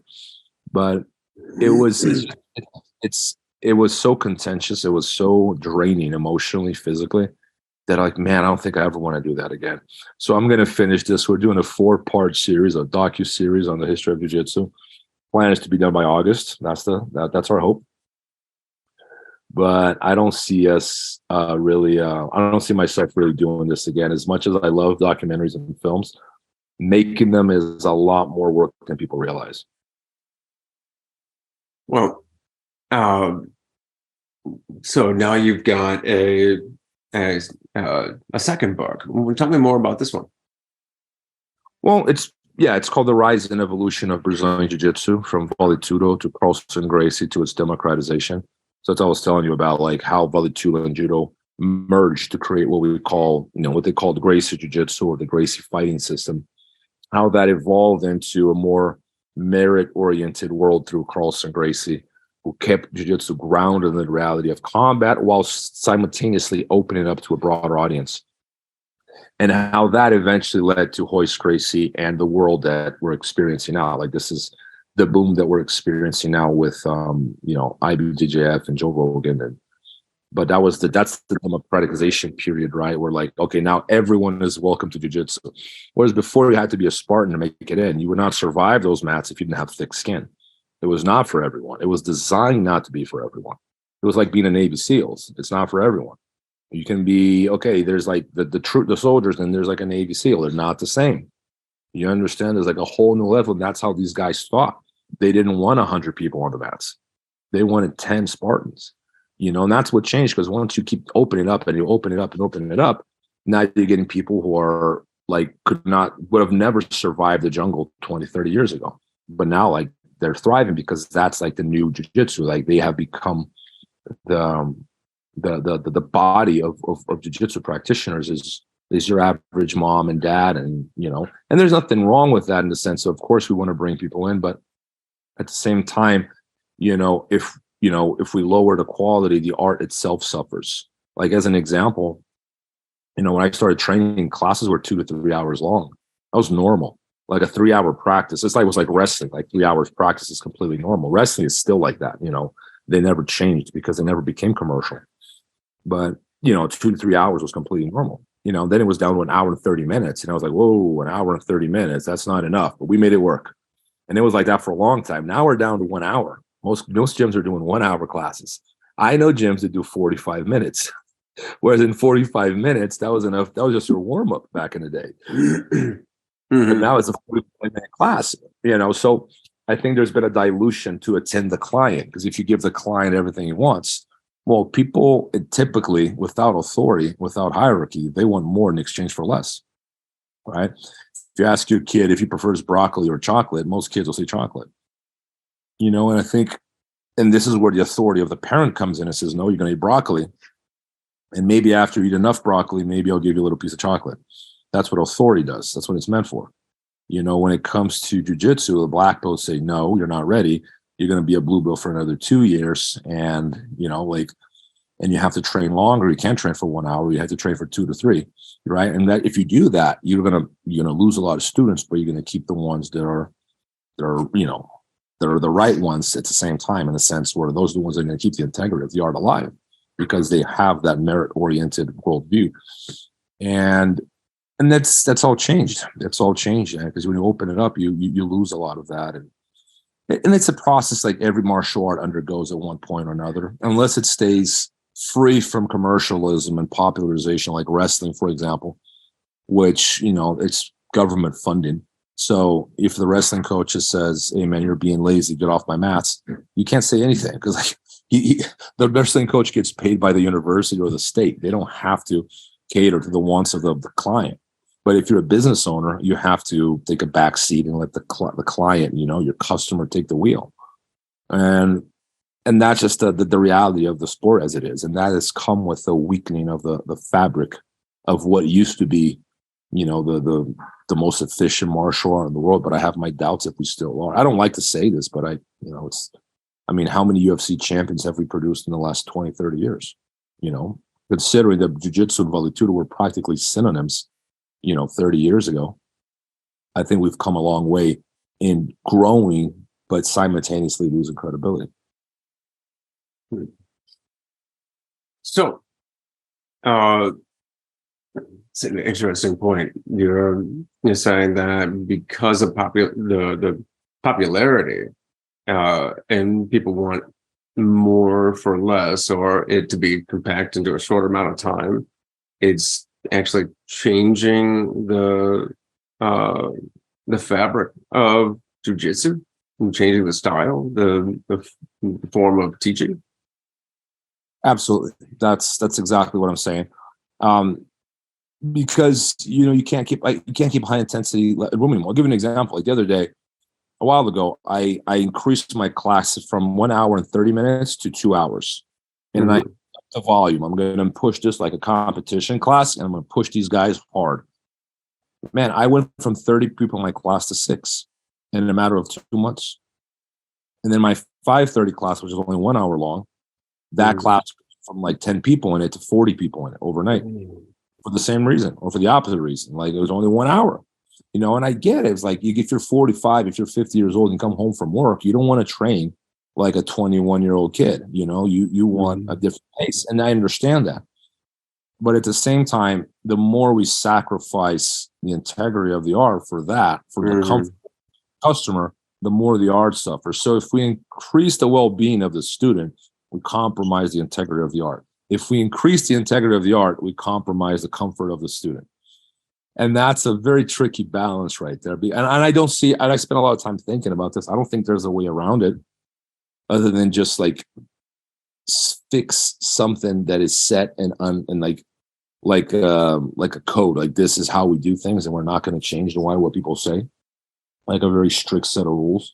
but it was so contentious. It was so draining emotionally, physically, that man, I don't think I ever want to do that again. So I'm going to finish this. We're doing a 4-part series, a docu-series on the history of jiu-jitsu. Plan is to be done by August. That's our hope. But I don't see us I don't see myself really doing this again. As much as I love documentaries and films, making them is a lot more work than people realize. Well, so now you've got a second book. Tell me more about this one. Well, it's called The Rise and Evolution of Brazilian Jiu Jitsu, from Vale Tudo to Carlson Gracie to its democratization. So that's what I was telling you about, like how Vale Tudo and Judo merged to create what we would call, what they called Gracie Jiu Jitsu, or the Gracie fighting system. How that evolved into a more merit-oriented world through Carlson Gracie, who kept jiu-jitsu grounded in the reality of combat while simultaneously opening up to a broader audience. And how that eventually led to Royce Gracie and the world that we're experiencing now. Like, this is the boom that we're experiencing now with, IBJJF and Joe Rogan. But that's the democratization period, right? Where okay, now everyone is welcome to jiu-jitsu. Whereas before, you had to be a Spartan to make it in. You would not survive those mats if you didn't have thick skin. It was not for everyone. It was designed not to be for everyone. It was like being a Navy SEALs. It's not for everyone. You can be, okay, there's the soldiers, and there's a Navy SEAL. They're not the same. You understand? There's a whole new level. And that's how these guys fought. They didn't want 100 people on the mats. They wanted 10 Spartans. And that's what changed, because once you keep opening up and you open it up and open it up, now you're getting people who are would have never survived the jungle 20, 30 years ago. But now they're thriving because that's the new jiu-jitsu. They have become the body of jiu-jitsu practitioners is your average mom and dad. And, and there's nothing wrong with that in the sense of course we want to bring people in, but at the same time, if we lower the quality, the art itself suffers. As an example, when I started training, classes were 2 to 3 hours long. That was normal. A 3-hour practice. It was like wrestling. 3 hours practice is completely normal. Wrestling is still like that. They never changed because they never became commercial. But 2 to 3 hours was completely normal. Then it was down to 1 hour and 30 minutes. And I was like, whoa, 1 hour and 30 minutes. That's not enough. But we made it work. And it was like that for a long time. Now we're down to 1 hour. Most gyms are doing 1 hour classes. I know gyms that do 45 minutes. Whereas in 45 minutes, that was enough. That was just your warm up back in the day. And now it's a 45-minute class, So I think there's been a dilution to attend the client, because if you give the client everything he wants, well, people typically, without authority, without hierarchy, they want more in exchange for less, right? If you ask your kid if he prefers broccoli or chocolate, most kids will say chocolate. And I think, and this is where the authority of the parent comes in and says, no, you're going to eat broccoli. And maybe after you eat enough broccoli, maybe I'll give you a little piece of chocolate. That's what authority does. That's what it's meant for. When it comes to jiu-jitsu, the black belts say, no, you're not ready. You're going to be a blue belt for another 2 years. And, and you have to train longer. You can't train for 1 hour. You have to train for 2 to 3, right? And that if you do that, you're gonna lose a lot of students, but you're gonna keep the ones that are the right ones at the same time, in a sense where those are the ones that are going to keep the integrity of the art alive because they have that merit-oriented worldview. And that's all changed. That's all changed because when you open it up, you lose a lot of that. And it's a process like every martial art undergoes at one point or another, unless it stays free from commercialism and popularization, like wrestling, for example, which, it's government funding. So if the wrestling coach says, "Hey man, you're being lazy, get off my mats," you can't say anything because the wrestling coach gets paid by the university or the state. They don't have to cater to the wants of the client. But if you're a business owner, you have to take a back seat and let the client, your customer, take the wheel. And that's just the reality of the sport as it is. And that has come with the weakening of the fabric of what used to be, the most efficient martial art in the world. But I have my doubts if we still are. I don't like to say this, but how many UFC champions have we produced in the last 20, 30 years? Considering that jiu-jitsu and Vale Tudo were practically synonyms, 30 years ago. I think we've come a long way in growing, but simultaneously losing credibility. So, it's an interesting point. You're saying that because of the popularity, and people want more for less, or it to be compact into a shorter amount of time, it's actually changing the fabric of jiu-jitsu and changing the style, the form of teaching. Absolutely, that's exactly what I'm saying. Because you can't keep high intensity room anymore. I'll give you an example. Like the other day, a while ago, I increased my class from 1 hour and 30 minutes to 2 hours, and I the volume. I'm going to push this like a competition class, and I'm going to push these guys hard. Man, I went from 30 people in my class to 6 in a matter of 2 months. And then my 5:30 class, which is only 1 hour long, that class from like 10 people in it to 40 people in it overnight for the same reason or for the opposite reason. Like it was only 1 hour, and I get it. It's like if you're 45, if you're 50 years old and come home from work, you don't want to train like a 21-year-old kid. You want a different pace. And I understand that. But at the same time, the more we sacrifice the integrity of the art for the comfort of the customer, the more the art suffers. So if we increase the well-being of the student, we compromise the integrity of the art. If we increase the integrity of the art, we compromise the comfort of the student. And that's a very tricky balance right there. And I don't see, and I spent a lot of time thinking about this. I don't think there's a way around it other than just like fix something that is set and like a code. Like this is how we do things, and we're not going to change what people say. Like a very strict set of rules.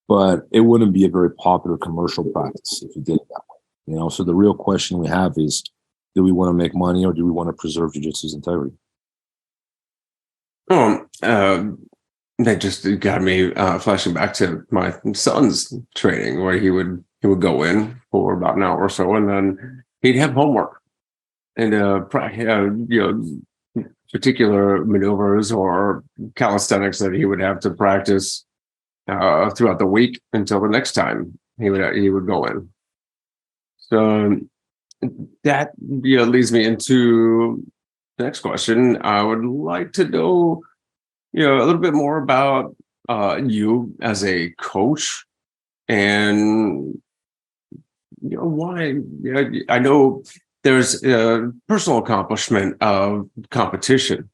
But it wouldn't be a very popular commercial practice if you did it that way. So the real question we have is, do we want to make money or do we want to preserve jiu-jitsu's integrity? That just got me flashing back to my son's training, where he would go in for about an hour or so, and then he'd have homework and particular maneuvers or calisthenics that he would have to practice throughout the week until the next time he would go in. So that leads me into the next question. I would like to know a little bit more about you as a coach, and why. I know there's a personal accomplishment of competition,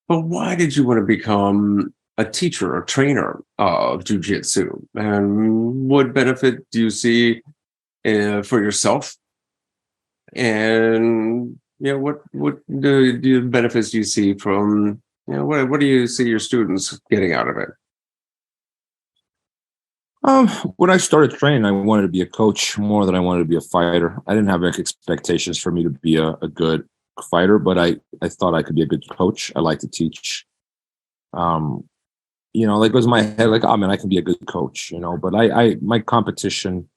but why did you want to become a teacher or trainer of jiu-jitsu, and what benefit do you see for yourself, and what the benefits do you see from what do you see your students getting out of it? When I started training, I wanted to be a coach more than I wanted to be a fighter. I didn't have any expectations for me to be a good fighter, but I thought I could be a good coach. I like to teach. Like it was my head, like, oh man, I can be a good coach, but my competition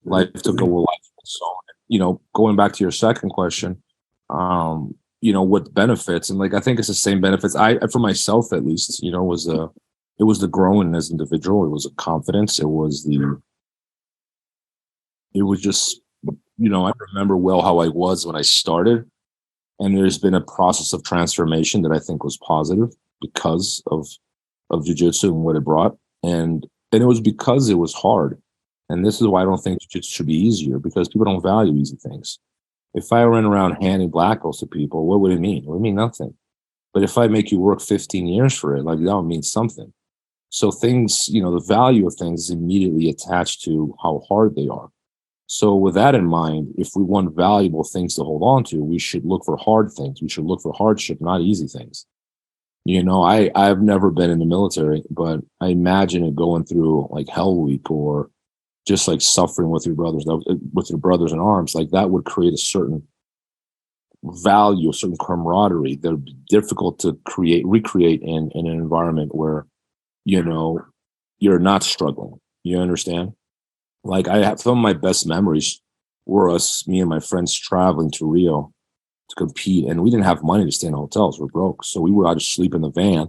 life took a life of its own. going back to your second question, what benefits, and like I think it's the same benefits. For myself at least, it was the growing as an individual. It was a confidence. It was just, I remember well how I was when I started, and there's been a process of transformation that I think was positive because of jiu-jitsu and what it brought. And it was because it was hard. And this is why I don't think jiu-jitsu should be easier, because people don't value easy things. If I ran around handing black belts to people, what would it mean? It would mean nothing. But if I make you work 15 years for it, like that would mean something. So things, the value of things is immediately attached to how hard they are. So with that in mind, if we want valuable things to hold on to, we should look for hard things. We should look for hardship, not easy things. I've never been in the military, but I imagine it going through like Hell Week, or just like suffering with your brothers in arms, like that would create a certain value, a certain camaraderie that would be difficult to recreate in an environment where, you're not struggling. You understand? Like I have some of my best memories were me and my friends traveling to Rio to compete, and we didn't have money to stay in hotels. We're broke. So we would either sleep in the van,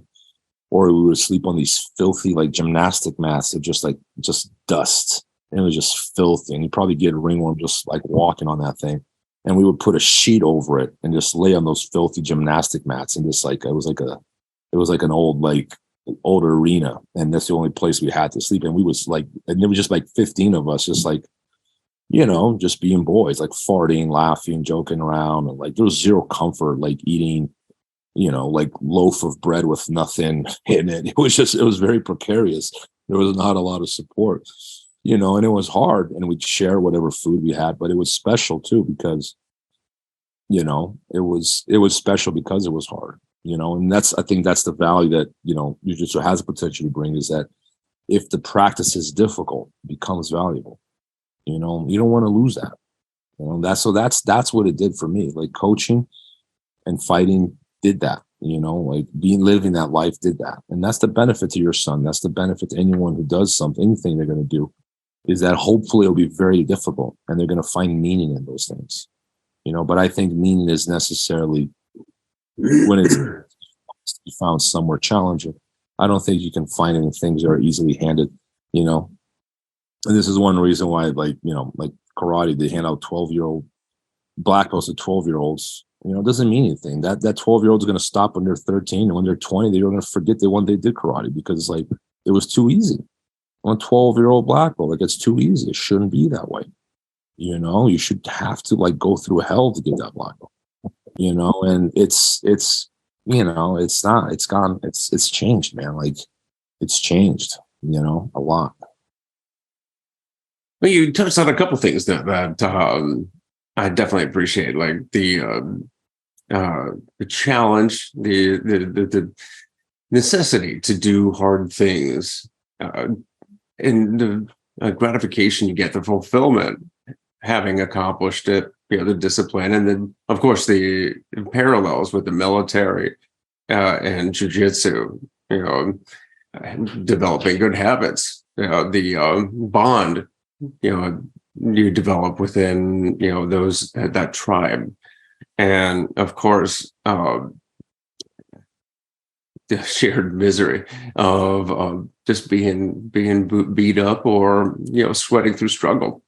or we would sleep on these filthy like gymnastic mats of just dust. And it was just filthy. And you probably get a ringworm just like walking on that thing. And we would put a sheet over it and just lay on those filthy gymnastic mats. And just like, it was like an old arena. And that's the only place we had to sleep. And and there was just like 15 of us, just like, just being boys, like farting, laughing, joking around. And like, there was zero comfort, like eating, like loaf of bread with nothing in it. It was very precarious. There was not a lot of support. And it was hard, and we'd share whatever food we had, but it was special too, because, it was special because it was hard, and I think that's the value that, jiu-jitsu has the potential to bring, is that if the practice is difficult, it becomes valuable. You don't want to lose that. That's what it did for me. Like coaching and fighting did that, like living that life did that. And that's the benefit to your son. That's the benefit to anyone who does anything they're going to do, is that hopefully it'll be very difficult and they're going to find meaning in those things, but I think meaning is necessarily when it's found somewhere challenging. I don't think you can find any things that are easily handed, and this is one reason why, like karate, they hand out 12-year-old black belts to 12-year-olds. It doesn't mean anything. That 12-year-old is going to stop when they're 13, and when they're 20, they're going to forget the one they did karate, because it's like, it was too easy. On a 12-year-old black belt, like, it's too easy. It shouldn't be that way. You should have to like go through hell to get that black belt. And it's not, it's gone, it's changed, man. Like, it's changed, a lot. Well, you touched on a couple things that I definitely appreciate, like the challenge, the necessity to do hard things, and the gratification you get, the fulfillment, having accomplished it, the discipline, and then of course the parallels with the military and jiu-jitsu, developing good habits, the bond, you develop within, that tribe. And of course, the shared misery of just being beat up, or, sweating through struggle.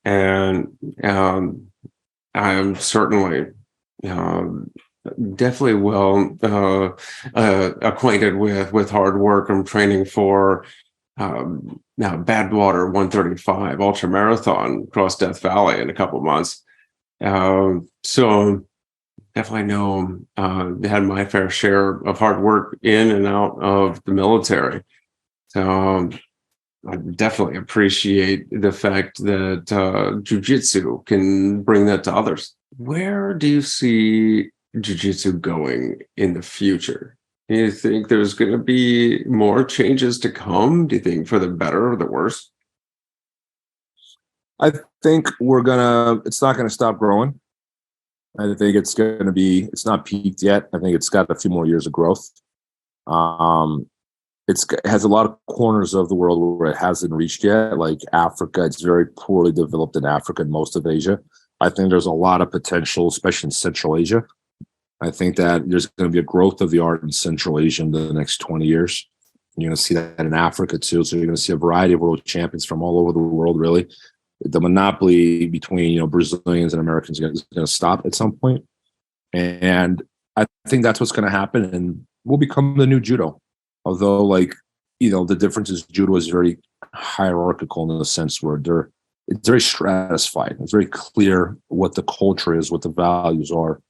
And I'm certainly definitely well acquainted with hard work. I'm training for now Badwater 135 ultra marathon across Death Valley in a couple of months. So definitely know had my fair share of hard work in and out of the military. So I definitely appreciate the fact that jiu-jitsu can bring that to others. Where do you see jiu-jitsu going in the future? Do you think there's going to be more changes to come? Do you think for the better or the worse? I think it's not going to stop growing. I think it's not peaked yet. I think it's got a few more years of growth. It has a lot of corners of the world where it hasn't reached yet, like Africa. It's very poorly developed in Africa and most of Asia. I think there's a lot of potential, especially in Central Asia. I think that there's going to be a growth of the art in Central Asia in the next 20 years. You're going to see that in Africa too. So you're going to see a variety of world champions from all over the world, really. The monopoly between, Brazilians and Americans is going to stop at some point. And I think that's what's going to happen. And we'll become the new judo. Although, the difference is judo is very hierarchical in the sense where it's very stratified. It's very clear what the culture is, what the values are,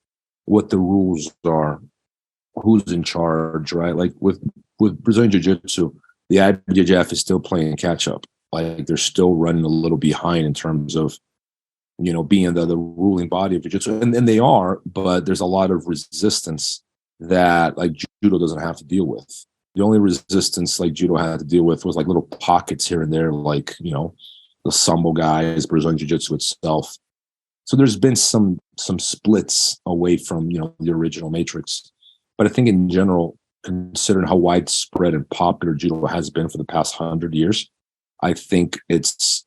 what the rules are, who's in charge, right? Like with Brazilian Jiu Jitsu, the IBJJF is still playing catch up. Like they're still running a little behind in terms of, being the ruling body of Jiu Jitsu. And they are, but there's a lot of resistance that like judo doesn't have to deal with. The only resistance like judo had to deal with was like little pockets here and there, like, the Sambo guys, Brazilian Jiu Jitsu itself. So there's been some splits away from, the original matrix. But I think in general, considering how widespread and popular judo has been for the past 100 years, I think it's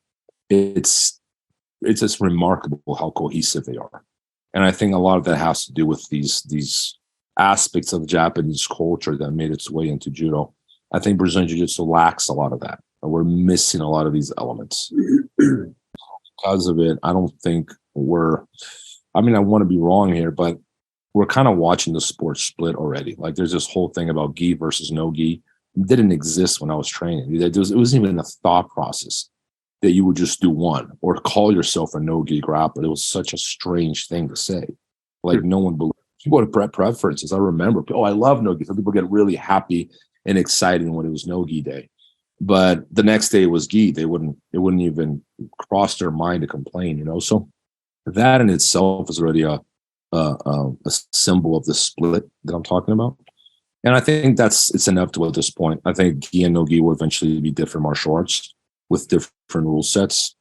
just remarkable how cohesive they are. And I think a lot of that has to do with these aspects of Japanese culture that made its way into judo. I think Brazilian Jiu-Jitsu lacks a lot of that. We're missing a lot of these elements. Because of it, I don't think I want to be wrong here, but we're kind of watching the sport split already. Like there's this whole thing about gi versus no gi. It didn't exist when I was training. It wasn't even a thought process that you would just do one or call yourself a no gi grappler. It was such a strange thing to say. Like no one believed. You go to preferences. I remember, I love no gi. Some people get really happy and excited when it was no gi day. But the next day it was gi. It wouldn't even cross their mind to complain, So that in itself is already a symbol of the split that I'm talking about. And I think it's inevitable at this point. I think gi and no gi will eventually be different martial arts with different rule sets.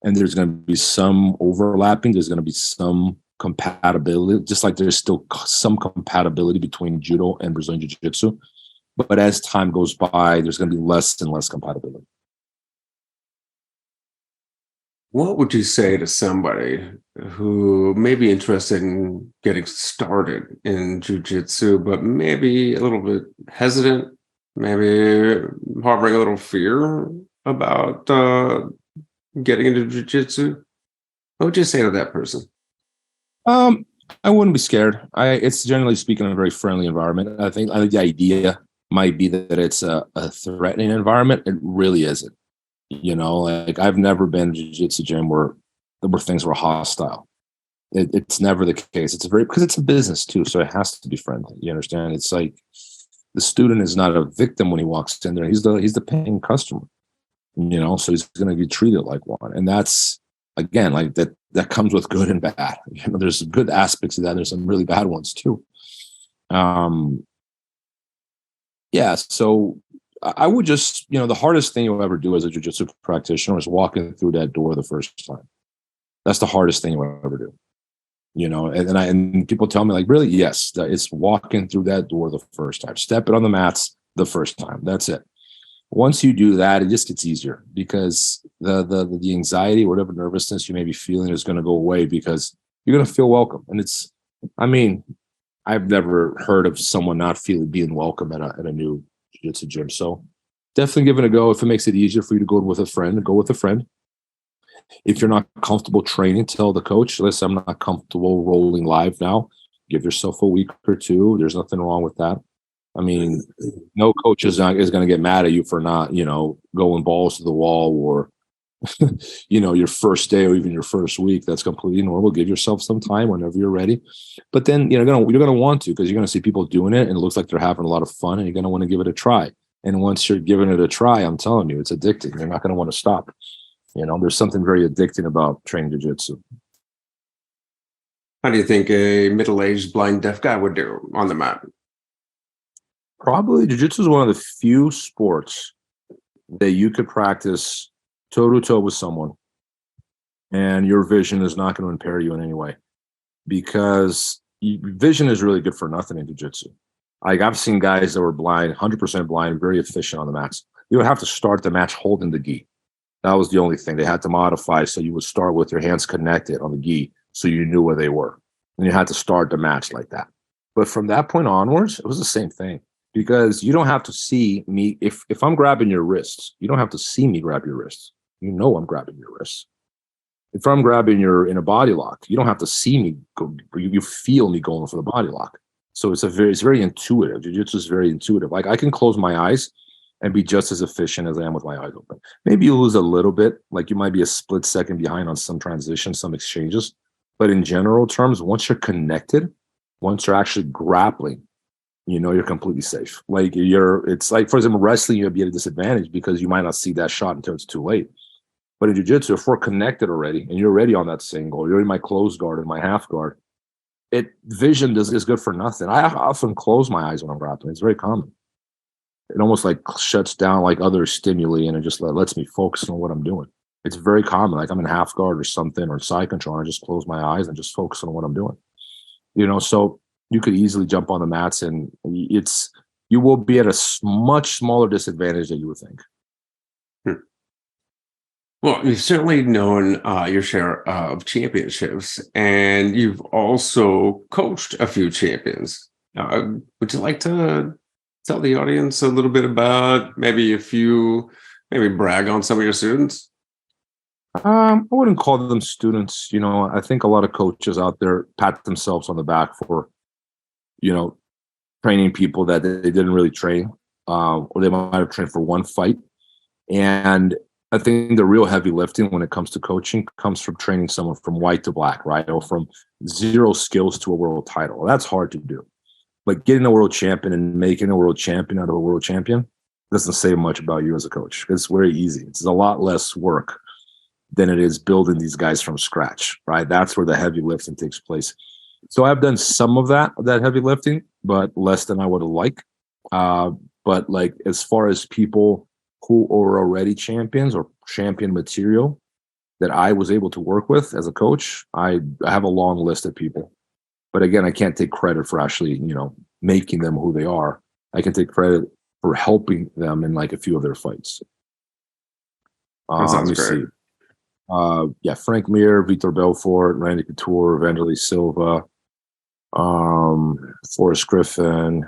And there's going to be some overlapping. There's going to be some compatibility, just like there's still some compatibility between judo and Brazilian Jiu-Jitsu. But as time goes by, there's going to be less and less compatibility. What would you say to somebody who may be interested in getting started in jiu-jitsu, but maybe a little bit hesitant, maybe harboring a little fear about getting into jiu-jitsu? What would you say to that person? I wouldn't be scared. It's generally speaking a very friendly environment. I think the idea might be that it's a threatening environment. It really isn't. Like I've never been to a jiu-jitsu gym where things were hostile. It's never the case. Because it's a business too, so it has to be friendly. You understand? It's like the student is not a victim when he walks in there. He's the paying customer. So he's going to be treated like one. And that's, again, like that comes with good and bad. There's good aspects of that. There's some really bad ones too. So I would just, the hardest thing you'll ever do as a jiu-jitsu practitioner is walking through that door the first time. That's the hardest thing you'll ever do. And people tell me like, really? Yes, it's walking through that door the first time. Stepping on the mats the first time. That's it. Once you do that, it just gets easier because the anxiety, whatever nervousness you may be feeling is going to go away because you're going to feel welcome. And I've never heard of someone not being welcome at a new jiu-jitsu gym. So definitely give it a go. If it makes it easier for you to go with a friend, go with a friend. If you're not comfortable training, tell the coach, listen, I'm not comfortable rolling live now. Give yourself a week or two. There's nothing wrong with that. No coach is going to get mad at you for not, going balls to the wall or, your first day or even your first week. That's completely normal. Give yourself some time whenever you're ready. But then, you're going to want to because you're going to see people doing it and it looks like they're having a lot of fun and you're going to want to give it a try. And once you're giving it a try, I'm telling you, it's addicting. You're not going to want to stop. There's something very addicting about training jiu-jitsu. How do you think a middle-aged blind deaf guy would do on the mat? Probably jiu-jitsu is one of the few sports that you could practice toe-to-toe with someone and your vision is not going to impair you in any way because vision is really good for nothing in jiu-jitsu. Like I've seen guys that were blind, 100% blind, very efficient on the mats. You would have to start the match holding the gi. That was the only thing. They had to modify so you would start with your hands connected on the gi so you knew where they were, and you had to start the match like that. But from that point onwards, it was the same thing, because you don't have to see me. If I'm grabbing your wrists, you don't have to see me grab your wrists. You know I'm grabbing your wrists. If I'm grabbing your in a body lock, you don't have to see me go. You feel me going for the body lock. So it's very intuitive. Jiu-jitsu is very intuitive. Like, I can close my eyes and be just as efficient as I am with my eyes open. Maybe you lose a little bit, like you might be a split second behind on some transitions, some exchanges. But in general terms, once you're connected, once you're actually grappling, you know you're completely safe. Like, it's like, for example, wrestling, you'll be at a disadvantage because you might not see that shot until it's too late. But in jiu-jitsu, if we're connected already and you're already on that single, you're in my closed guard and my half guard, vision is good for nothing. I often close my eyes when I'm grappling. It's very common. It almost like shuts down like other stimuli, and it just lets me focus on what I'm doing. It's very common. Like, I'm in half guard or something, or side control, and I just close my eyes and just focus on what I'm doing. So you could easily jump on the mats, and you will be at a much smaller disadvantage than you would think. Well, you've certainly known your share of championships, and you've also coached a few champions. Would you like to tell the audience a little bit about maybe brag on some of your students? I wouldn't call them students. I think a lot of coaches out there pat themselves on the back for, training people that they didn't really train, or they might have trained for one fight. And I think the real heavy lifting when it comes to coaching comes from training someone from white to black, right? Or from zero skills to a world title. That's hard to do. But getting a world champion and making a world champion out of a world champion doesn't say much about you as a coach. It's very easy. It's a lot less work than it is building these guys from scratch, right? That's where the heavy lifting takes place. So I've done some of that heavy lifting, but less than I would have liked. But like, as far as people who are already champions or champion material that I was able to work with as a coach, I have a long list of people. But again, I can't take credit for actually, making them who they are. I can take credit for helping them in like a few of their fights. That sounds great. Frank Mir, Vitor Belfort, Randy Couture, Vanderlei Silva, Forrest Griffin.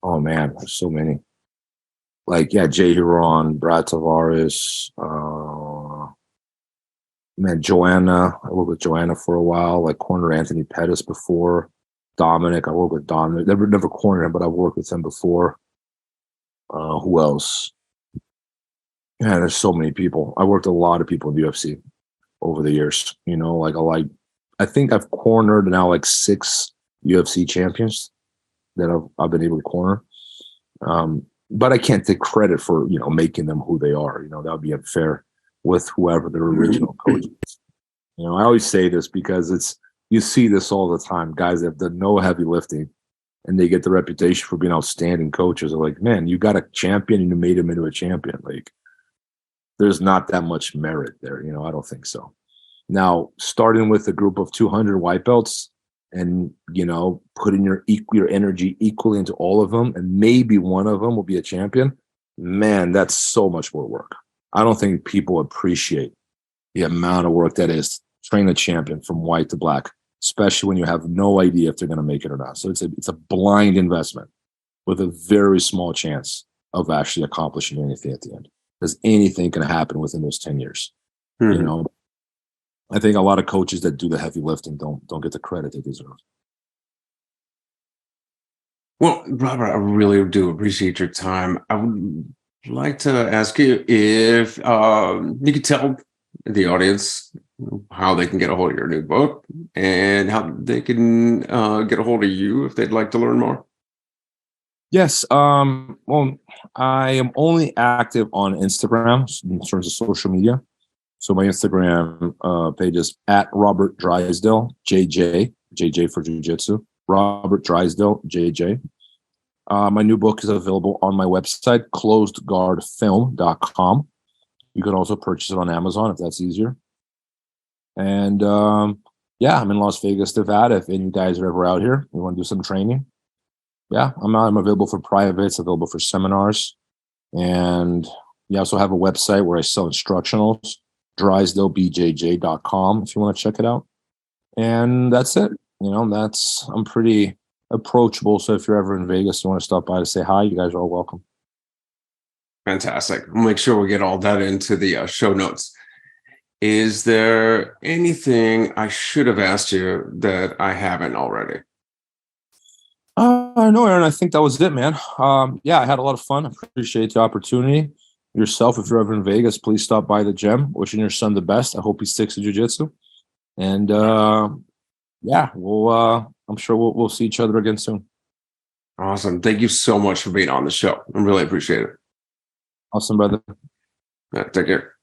Oh man, there's so many. Jay Huron, Brad Tavares, Joanna. I worked with Joanna for a while, like cornered Anthony Pettis before. Dominic, I worked with Dominic. Never cornered him, but I've worked with him before. Who else? Yeah, there's so many people. I worked with a lot of people in the UFC over the years. I think I've cornered now like 6 UFC champions that I've been able to corner. But I can't take credit for, making them who they are. That would be unfair with whoever their original coach is. I always say this because you see this all the time. Guys that have done no heavy lifting and they get the reputation for being outstanding coaches. Are like, man, you got a champion and you made him into a champion. Like, there's not that much merit there. I don't think so. Now, starting with a group of 200 white belts and, putting your energy equally into all of them, and maybe one of them will be a champion, man, that's so much more work. I don't think people appreciate the amount of work that is to train a champion from white to black, especially when you have no idea if they're going to make it or not. So it's a blind investment with a very small chance of actually accomplishing anything at the end, because anything can happen within those 10 years. Mm-hmm. I think a lot of coaches that do the heavy lifting don't get the credit they deserve. Well, Robert, I really do appreciate your time. I would like to ask you if you could tell the audience how they can get a hold of your new book and how they can get a hold of you if they'd like to learn more. Yes. Well, I am only active on Instagram in terms of social media. So my Instagram page is at Robert Drysdale, JJ for Jiu Jitsu, Robert Drysdale, JJ. My new book is available on my website, closedguardfilm.com. You can also purchase it on Amazon if that's easier. And I'm in Las Vegas, Nevada. If any of you guys are ever out here, you want to do some training, I'm available for privates, available for seminars. And we also have a website where I sell instructionals DrysdaleBJJ.com if you want to check it out. And that's it. I'm pretty approachable. So if you're ever in Vegas, you want to stop by to say hi, you guys are all welcome. Fantastic. We'll make sure we get all that into the show notes. Is there anything I should have asked you that I haven't already? No, Aaron, I think that was it, man. Yeah, I had a lot of fun. I appreciate the opportunity. Yourself, if you're ever in Vegas, please stop by the gym. Wishing your son the best. I hope he sticks to jiu-jitsu. And yeah, I'm sure we'll see each other again soon. Awesome. Thank you so much for being on the show. I really appreciate it. Awesome, brother. Take care.